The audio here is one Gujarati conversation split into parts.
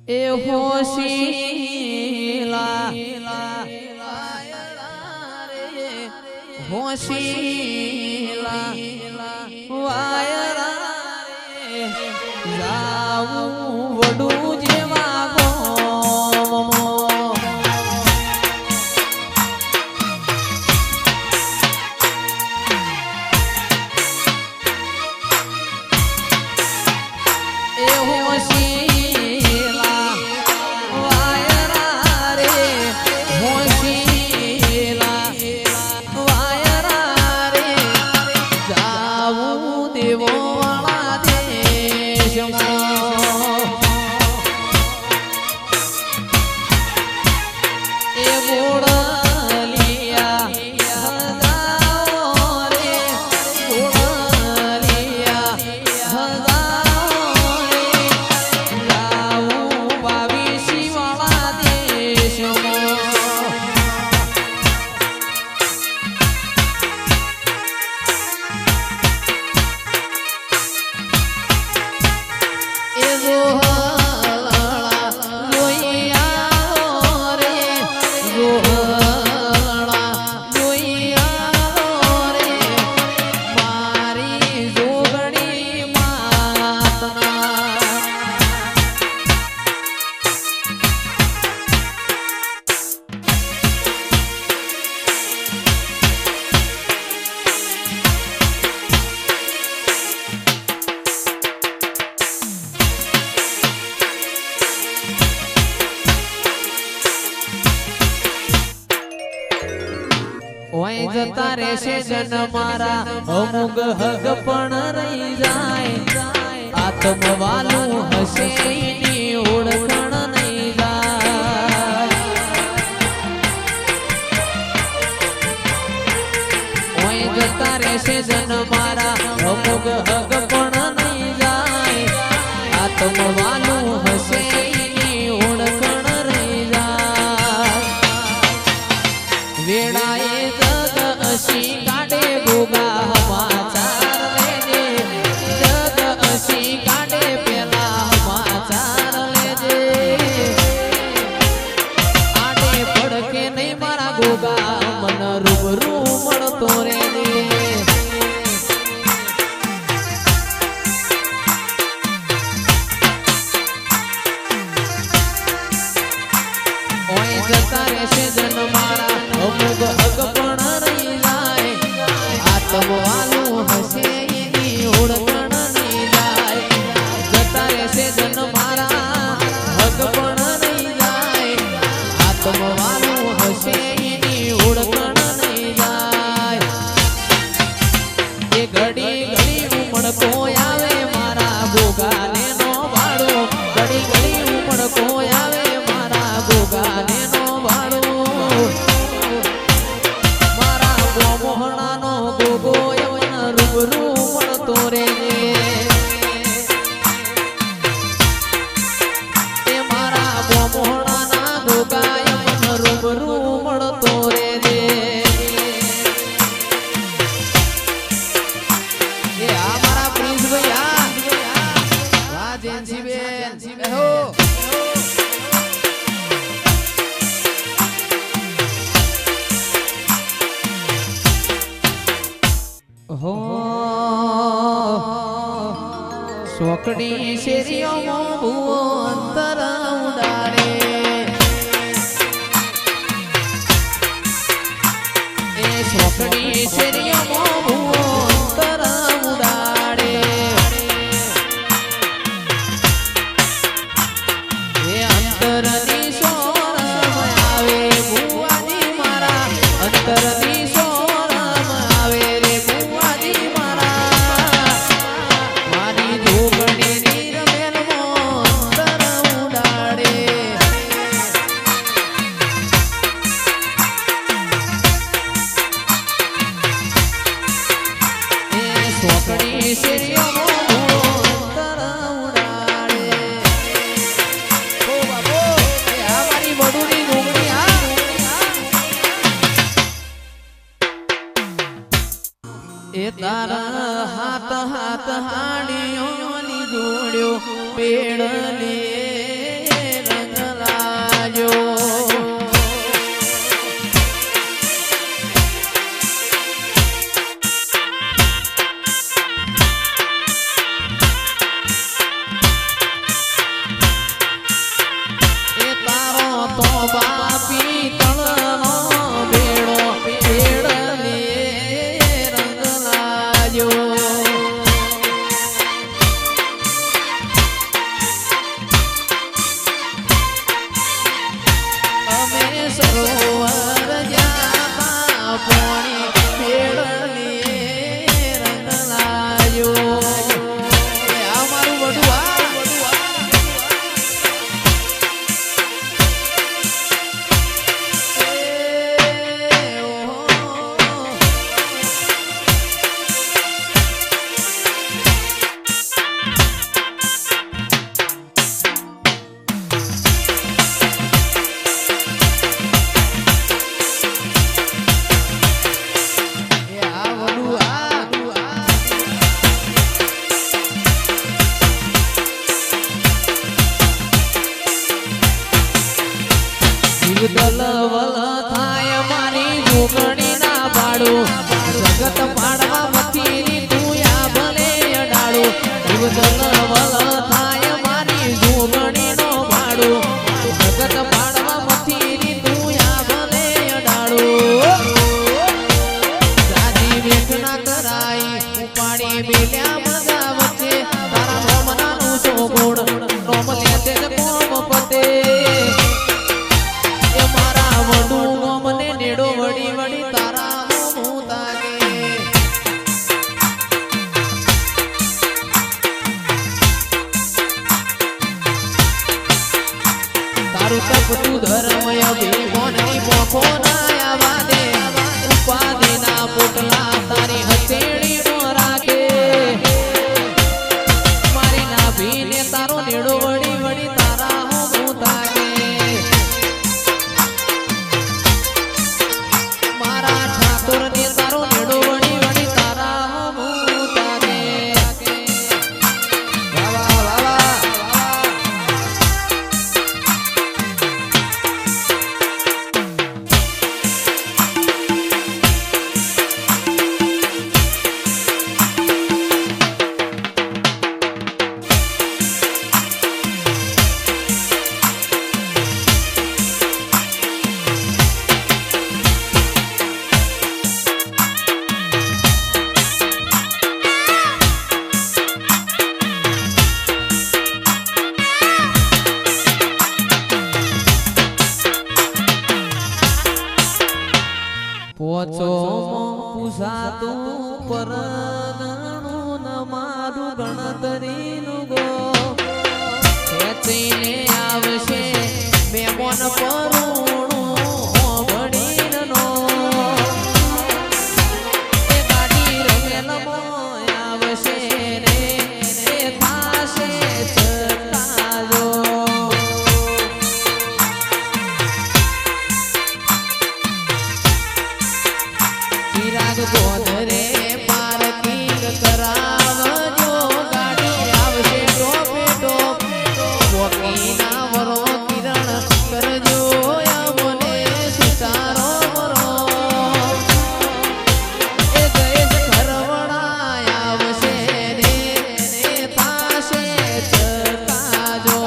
એ હોશીલા હોશીલા વાયરા જાવું વડું જેવા ગોમો એ હોશીલા વાયરા રે હોશીલા વાયરા રે જાવું દેવો વાળા દેશમાં એ બોળલિયા હજાઓ રે બોળલિયા હજાઓ રે જાવું બાવીસી વાળા દેશમાં એ જોહળા જોઈયા રે જોહળા જોઈયા રે મારી જોગણી માતના ઓય જતા રહેશે જન મારા અમુક હક પણ રહી જાય આત્મવાલું હશે એની ઓળખણ નહીં જાય ઓય જતા રહેશે જન મારા અમુક હક પણ નહીં જાય આત્મવાલું હશે એની ઓળખણ રહી જાય વેળાએ અસી કાઢે ગોગા સમાચાર લેજે જગ અસી કાઢે પેલા સમાચાર લેજે આડે પડકે નહીં મારા ગોગા મન રૂબરૂ મળતો રેજે ઓય જતા રહેશે જન મારા અમુક હક પણ રહી જાય આત્મવાલું હશે એની ઓળખણ નહીં જાય જતા રહેશે જન મારા હક પણ રહી જાય આત્મવાલું હશે એની ઓળખણ નહીં જાય એ ઘડી ઘડી ઉમળકો આવે મારા ગોગાને નો વાળો ઘડી ઘડી ઉમળકો આવે મારા ગોગાને નો વાળો મોહણાનો ગોગો યવન રૂબરૂ મળતો રેજે એ મારા મોહણાના ગોગા યવન રૂબરૂ મળતો રેજે એ આ મારા પ્રિન્સ ભૈયા વાહ જેનસી બેન બેહો હો સોકડી શેરીઓમાં ભૂવો અંતર ઉડાડે એ સોકડી શેરીઓમાં ભૂવો અંતર ઉડાડે એ અંતરની સોરમ આવે ભૂવાની મારા અંતરની સોરમ આવે રે ભૂવાની મારા મારી જોગણીની રમેલમાં અંતર ઉડાડે એ સોકડી શેરીઓમાં અંતર ઉડાડે ઓ બાબો એ આ મારી વડુની જોગણી એ તારા હાથ હાથ હાડીઓની જોડ્યો પેડ લે જીવદલ વલ થાય મારી જોગણી ના પાડું જગત પાડવા મથી તું આ ભલે અડાડું જીવદલ વલ થાય મારી જોગણી નો પાડું જગત પાડવા મથી તું આ ભલે અડાડું જાજી વેઠના કરાઈ ઉપાડી બેલ્યા મજા વચ્ચે તારા મોમનાનું સોગુણ નોમ લેતે જ કોમ પતે વડી વડી તારા હું તાકે તારું તપતું ધર્મય ભીમોની પોખો ના આવા દે ઉપાધિના પોટલા તારી હથેળી નો રાખે મારી નાભીને તારો નેડો વડી વડી તારા હું તાકે પોચો પૂછાતું પરગણું ન મારું ગણતરીનું ગો ખેંચીને આવશે મેમોન પરુણું ઓગણીનો એ ગાડી રમેલમાં આવશે રે એ થાશે છતાજો ચિરાગ ગોધરે પાર્કિંગ કરાવજો ગાડી આવશે ટોપે ટોપ વકીના વરો કિરણ કરજો મને સુતારો વરો એ ગયેશ ઘરવડા આવશે રે ને થાશે ચકાજો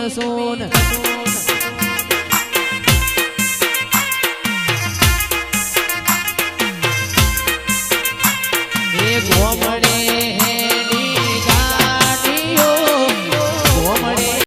સોન એ ગોમણ